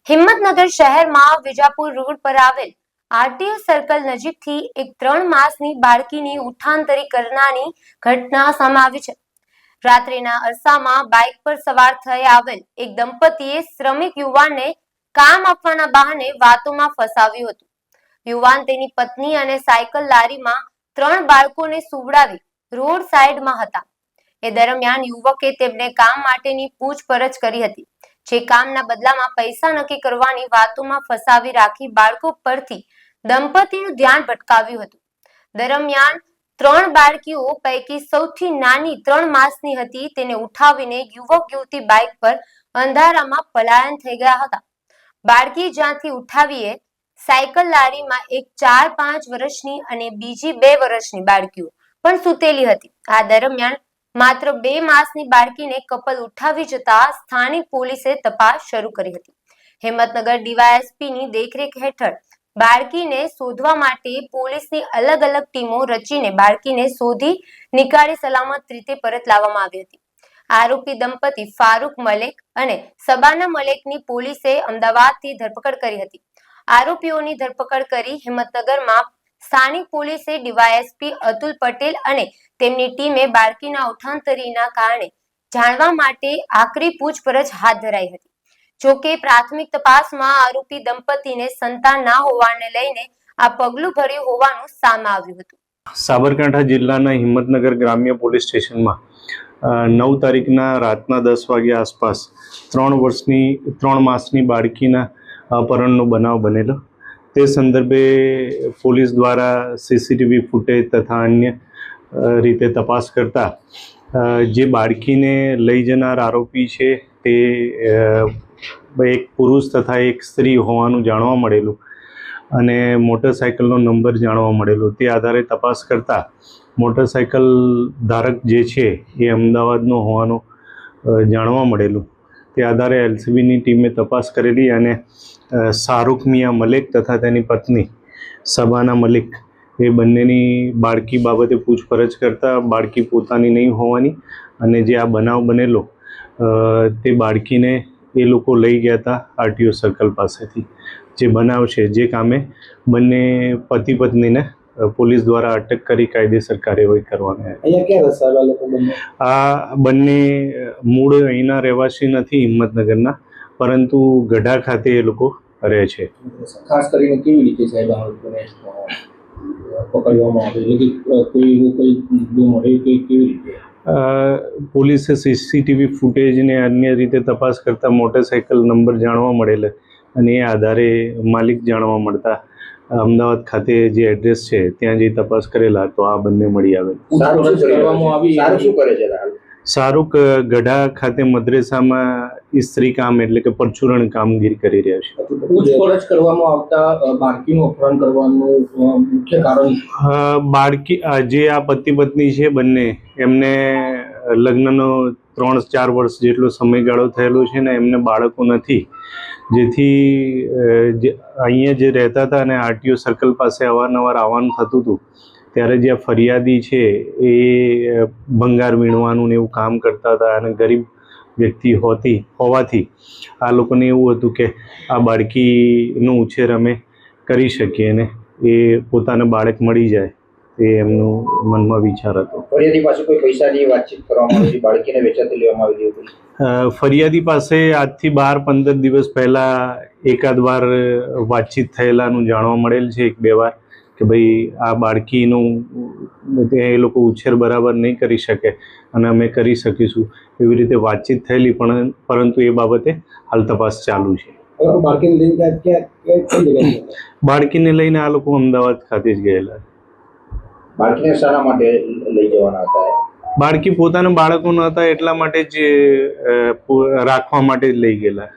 હિંમતનગર શહેરમાં વિજાપુર રોડ પર આવેલ આરટીઓ સર્કલ નજીકથી એક 3 માસની બાળકીની ઉઠાંતરી કરનારની ઘટના સામે આવી છે। રાત્રિના અરસામાં બાઇક પર સવાર થઈ આવેલ એક દંપતીએ શ્રમિક યુવાનને કામ આપવાના બહાને વાતોમાં ફસાવ્યું હતું। યુવાન તેની પત્ની અને સાયકલ લારીમાં 3 બાળકોને સુવડાવી રોડ સાઈડમાં હતા। એ દરમિયાન યુવકે તેમને કામ માટેની પૂછપરછ કરી હતી, જે કામના બદલામાં પૈસા નક્કી કરવાની વાતોમાં ફસાવી રાખી બાળકો પરથી દંપતીનું ધ્યાન ભટકાવ્યું હતું। દરમિયાન 3 બાળકીઓ પૈકી સૌથી નાની 3 માસની હતી, તેને ઉઠાવીને યુવક યુવતી બાઇક પર અંધારામાં પલાયન થઈ ગયા હતા। બાળકી જ્યાંથી ઉઠાવીએ સાયકલ લારીમાં એક 4-5 વર્ષની અને બીજી 2 વર્ષની બાળકીઓ પણ સૂતેલી હતી। આ દરમિયાન માત્ર 2 માસની બાળકીને કપલ ઉઠાવી જતા સ્થાનિક પોલીસે તપાસ શરૂ કરી હતી। હિંમતનગર ડીવાયએસપી ની દેખરેખ હેઠળ બાળકીને શોધવા માટે પોલીસની અલગ અલગ ટીમો રચીને બાળકીને શોધી નીકાળી સલામત રીતે પરત લાવવામાં આવી હતી। આરોપી દંપતી ફારૂક મલેક અને સબાના મલેકની પોલીસે અમદાવાદથી ધરપકડ કરી હતી। આરોપીઓની ધરપકડ કરી હિંમતનગરમાં સ્થાનિક પોલીસે ડીવાયએસપી અતુલ પટેલ અને તેમની ટીમે બાળકીના ઉઠાંતરીના કારણે જાણવા માટે આકરી પૂછપરછ હાથ ધરાઈ હતી। જોકે પ્રાથમિક તપાસમાં આરોપી દંપતીને સંતાન ના હોવાને લઈને આ પગલું ભર્યું હોવાનું સામે આવ્યું હતું। સાબરકાંઠા જિલ્લાના હિંમતનગર ગ્રામ્ય પોલીસ સ્ટેશનમાં 9 તારીખના રાતના 10 વાગ્યા આસપાસ 3 માસની બાળકીના અપહરણનો બનાવ બનેલો। તે સંદર્ભે પોલીસ દ્વારા સીસીટીવી ફૂટેજ તથા અન્ય રીતે તપાસ કરતા જે બાળકીને લઈ જનાર આરોપી છે તે એક પુરુષ તથા એક સ્ત્રી હોવાનું જાણવા મળેલું અને મોટરસાયકલનો નંબર જાણવા મળેલો। તે આધારે તપાસ કરતા મોટરસાયકલ ધારક જે છે એ અમદાવાદનો હોવાનું જાણવા મળેલું। તે આધારે એલસીબીની ટીમે તપાસ કરેલી અને શાહરૂખ મિયા મલેક તથા તેની પત્ની સબાના મલિક એ બંનેની બાળકી બાબતે પૂછપરછ કરતા બાળકી પોતાની નહીં હોવાની અને જે આ બનાવ બનેલો તે બાળકીને એ લોકો લઈ ગયા હતા આરટીઓ સર્કલ પાસેથી। જે બનાવ છે જે કામે બંને પતિ પત્નીને પોલીસ દ્વારા અટક કરી કાયદેસર કાર્યવાહી કરવાની। આ બંને મૂળ અહીંના રહેવાસી નથી હિંમતનગરના, પરંતુ ગઢા ખાતે એ લોકો રહે છે। ખાસ કરીને કેવી રીતે સાહેબ આ લોકોને પકડવામાં આવે, કોઈ મુદ્દો મળે કે કેવી રીતે? પોલીસે સીસીટીવી ફૂટેજ ને અન્ય રીતે તપાસ કરતા મોટરસાયકલ નંબર જાણવા મળેલા અને એ આધારે માલિક જાણવા મળતા અમદાવાદ ખાતે જે એડ્રેસ છે ત્યાં જઈ તપાસ કરેલા તો આ બંને મળી આવે। શાહરૂખ ગઢા ખાતે મદ્રેસામાં સ્ત્રી કામ એટલે કે પરચુરણ કામગીરી કરી રહ્યા છે। પૂછપરછ કરવામાં આવતા બાળકીનું અપહરણ કરવાનું મુખ્ય કારણ? બાળકી જે આ પતિ પત્ની છે બંને, એમને લગ્નનો 3-4 વર્ષ જેટલો સમયગાળો થયેલો છે ને એમને બાળકો નથી, જેથી અહીંયા જે રહેતા હતા અને આરટીઓ સર્કલ પાસે અવારનવાર આવવાનું થતું હતું ત્યારે જે ફરિયાદી છે એ ભંગાર વીણવાનું ને એવું કામ કરતા હતા અને ગરીબ વ્યક્તિ હોવાથી આ લોકોને એવું હતું કે આ બાળકીનો ઉછેર અમે કરી શકીએ ને એ પોતાને બાળક મળી જાય એ એમનું મનમાં વિચાર હતો। ફરિયાદી પાસે કોઈ પૈસાની વાતચીત કરવામાં આવી, બાળકીને વેચાતી લેવામાં આવી હતી? ફરિયાદી પાસે આજથી 12-15 દિવસ પહેલાં એકાદ વાર વાતચીત થયેલાનું જાણવા મળેલ છે, 1-2 વાર, કે ભાઈ આ બાળકીનું એ લોકો ઉછેર બરાબર નહીં કરી શકે અને અમે કરી શકીશું એવી રીતે વાતચીત થયેલી, પરંતુ એ બાબતે હાલ તપાસ ચાલુ છે। બાળકીને લઈને આ લોકો અમદાવાદ ખાતે જ ગયેલા। બાળકીને શાના માટે લઈ જવાના હતા? બાળકી પોતાના બાળકો ન હતા એટલા માટે જ રાખવા માટે જ લઈ ગયેલા।